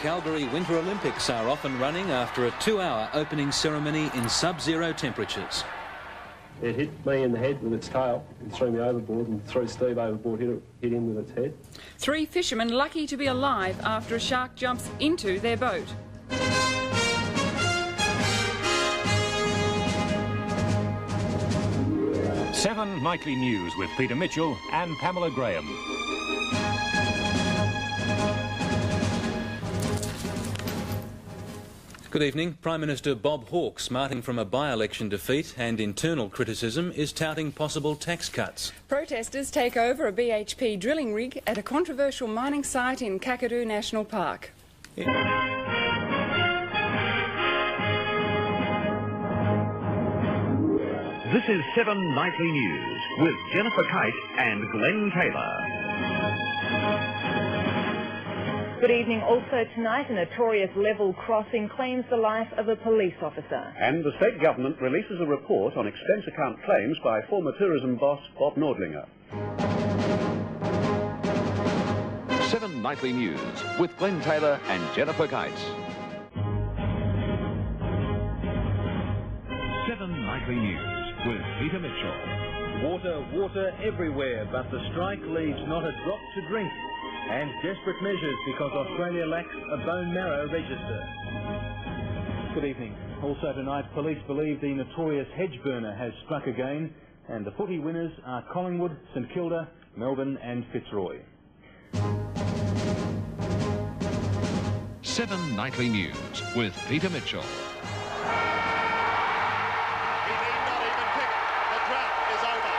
Calgary Winter Olympics are off and running after a 2-hour opening ceremony in sub-zero temperatures. It hit me in the head with its tail and threw me overboard, and threw Steve overboard, hit him with its head. 3 fishermen lucky to be alive after a shark jumps into their boat. Seven Nightly News with Peter Mitchell and Pamela Graham. Good evening. Prime Minister Bob Hawke, smarting from a by-election defeat and internal criticism, is touting possible tax cuts. Protesters take over a BHP drilling rig at a controversial mining site in Kakadu National Park. This is 7 Nightly News with Jennifer Keyte and Glen Taylor. Good evening. Also tonight, a notorious level crossing claims the life of a police officer. And the state government releases a report on expense account claims by former tourism boss Bob Nordlinger. 7 Nightly News with Glen Taylor and Jennifer Keyte. 7 Nightly News with Peter Mitchell. Water everywhere, but the strike leaves not a drop to drink. And desperate measures because Australia lacks a bone marrow register. Good evening. Also tonight, police believe the notorious hedge burner has struck again, and the footy winners are Collingwood, St Kilda, Melbourne and Fitzroy. 7 Nightly News with Peter Mitchell. He need not even kick it. The drought is over.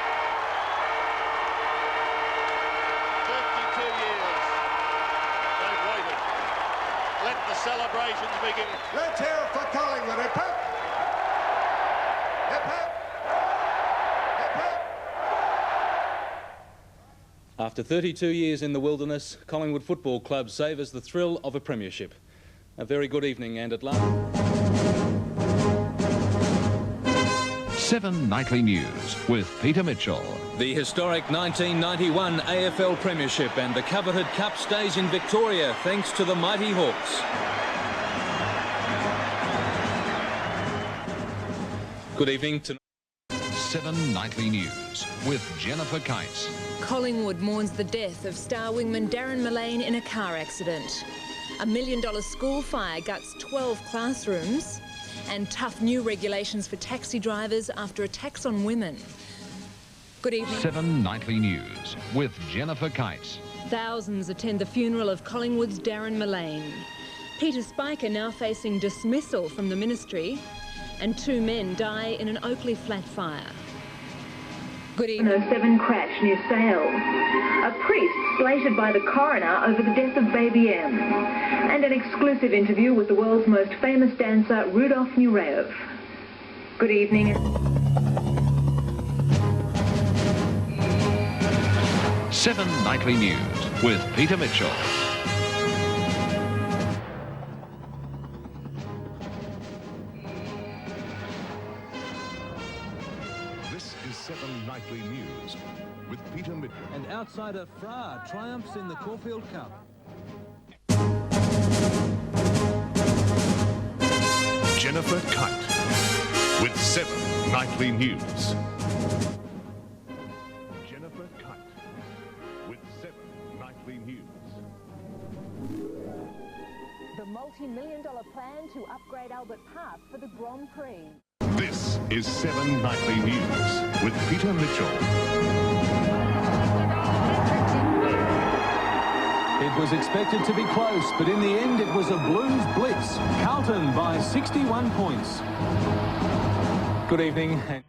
52 years. They've waited. Let the celebrations begin. Let's hear it for Collingwood. Hip hip. Hip hip. Hip hip. After 32 years in the wilderness, Collingwood Football Club savours the thrill of a premiership. A very good evening, and at last... 7 Nightly News with Peter Mitchell. The historic 1991 AFL Premiership and the coveted Cup stays in Victoria thanks to the mighty Hawks. Good evening to 7 Nightly News with Jennifer Keyte. Collingwood mourns the death of star wingman Darren Mullane in a car accident. $1 million school fire guts 12 classrooms. And tough new regulations for taxi drivers after attacks on women. Good evening. 7 Nightly News with Jennifer Keyte. Thousands attend the funeral of Collingwood's Darren Mullane. Peter Spiker now facing dismissal from the ministry, and 2 men die in an Oakley flat fire. Good evening. 7 crash near Sale. A priest slated by the coroner over the death of Baby M. And an exclusive interview with the world's most famous dancer, Rudolf Nureyev. Good evening. 7 Nightly News with Peter Mitchell. This is 7 Nightly News with Peter Mitchell. And outsider Fra triumphs in the Caulfield Cup. Jennifer Keyte with 7 Nightly News. Jennifer Keyte with 7 Nightly News. The multi-million-dollar plan to upgrade Albert Park for the Grand Prix. This is 7 Nightly News with Peter Mitchell. It was expected to be close, but in the end it was a Blues blitz. Carlton by 61 points. Good evening. This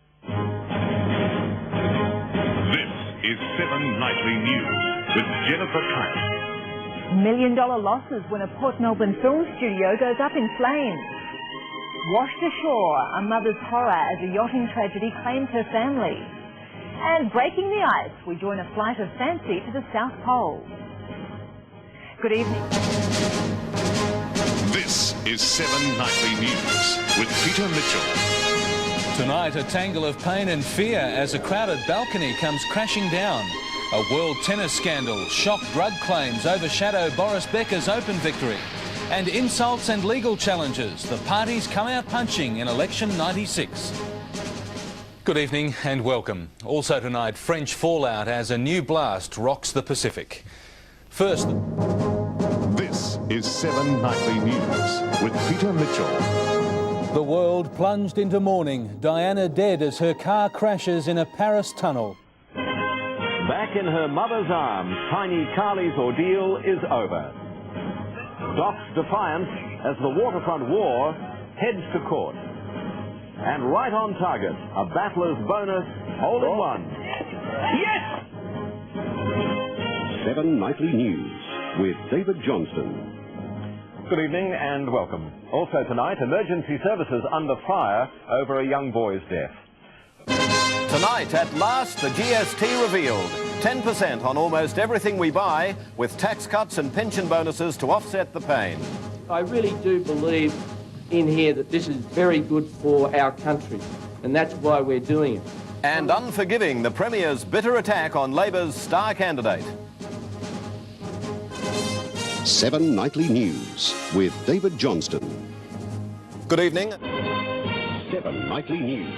is 7 Nightly News with Jennifer Keyte. $1 million losses when a Port Melbourne film studio goes up in flames. Washed ashore, a mother's horror as a yachting tragedy claims her family. And breaking the ice, we join a flight of fancy to the South Pole. Good evening. This is 7 Nightly News with Peter Mitchell. Tonight, a tangle of pain and fear as a crowded balcony comes crashing down. A world tennis scandal, shock drug claims overshadow Boris Becker's Open victory. And insults and legal challenges. The parties come out punching in election 96. Good evening and welcome. Also tonight, French fallout as a new blast rocks the Pacific. First... This is 7 Nightly News with Peter Mitchell. The world plunged into mourning. Diana dead as her car crashes in a Paris tunnel. Back in her mother's arms, tiny Carly's ordeal is over. Doc's defiance as the waterfront war heads to court. And right on target, a battler's bonus, hole in one. Yes! 7 Nightly News with David Johnston. Good evening and welcome. Also tonight, emergency services under fire over a young boy's death. Tonight, at last, the GST revealed. 10% on almost everything we buy, with tax cuts and pension bonuses to offset the pain. I really do believe in here that this is very good for our country, and that's why we're doing it. And unforgiving, the Premier's bitter attack on Labor's star candidate. 7 Nightly News with David Johnston. Good evening. 7 Nightly News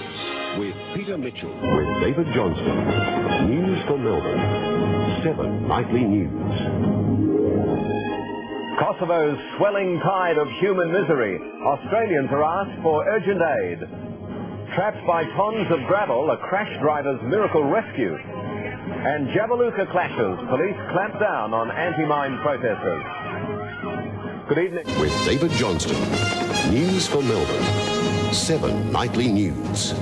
with Peter Mitchell. With David Johnston. News for Melbourne. 7 Nightly News. Kosovo's swelling tide of human misery. Australians are asked for urgent aid. Trapped by tons of gravel, a crash driver's miracle rescue. And Jabiluka clashes. Police clamp down on anti-mine protesters. Good evening. With David Johnston. News for Melbourne. 7 Nightly News.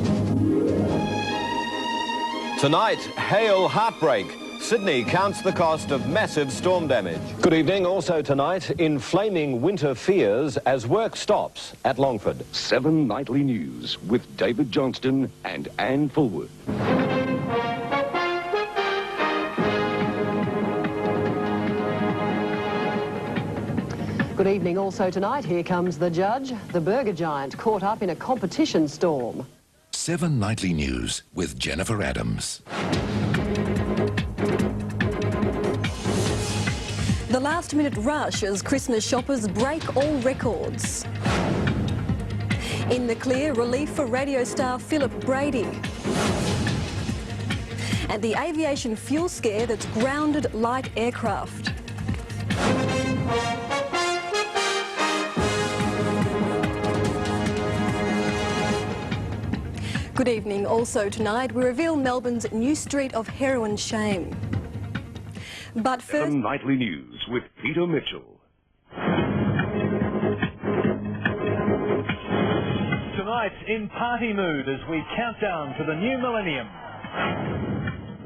Tonight, hail heartbreak. Sydney counts the cost of massive storm damage. Good evening. Also tonight, inflaming winter fears as work stops at Longford. 7 Nightly News with David Johnston and Anne Fulwood. Good evening. Also tonight, here comes the judge. The burger giant caught up in a competition storm. 7 Nightly News with Jennifer Adams. The last-minute rush as Christmas shoppers break all records. In the clear, relief for radio star Philip Brady. And the aviation fuel scare that's grounded light aircraft. Good evening. Also tonight, we reveal Melbourne's new street of heroin shame. But first... 7 Nightly News with Peter Mitchell. Tonight, in party mood as we count down to the new millennium.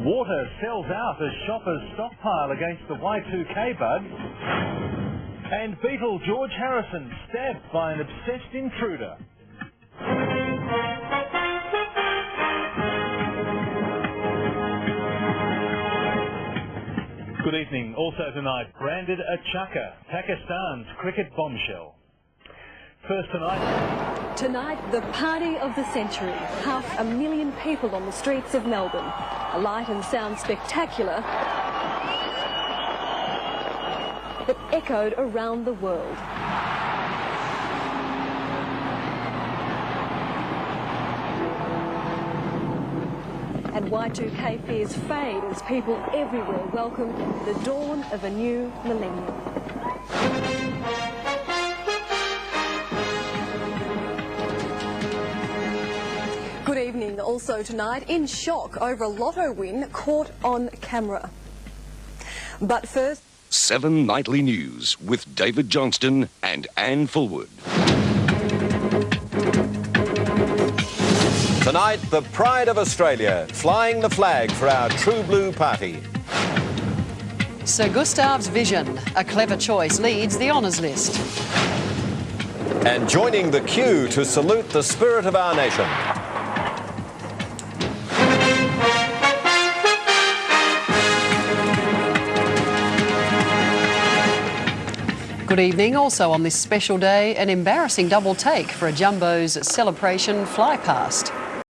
Water sells out as shoppers stockpile against the Y2K bug. And Beatle George Harrison stabbed by an obsessed intruder. Good evening. Also tonight, branded a chukka, Pakistan's cricket bombshell. First tonight... Tonight, the party of the century. 500,000 people on the streets of Melbourne. A light and sound spectacular that echoed around the world. And Y2K fears fade as people everywhere welcome the dawn of a new millennium. Good evening. Also tonight, in shock over a lotto win caught on camera. But first... 7 Nightly News with David Johnston and Anne Fulwood. Tonight, the pride of Australia, flying the flag for our True Blue party. Sir Gustav's vision, a clever choice, leads the honours list. And joining the queue to salute the spirit of our nation. Good evening. Also on this special day, an embarrassing double take for a Jumbo's celebration fly past.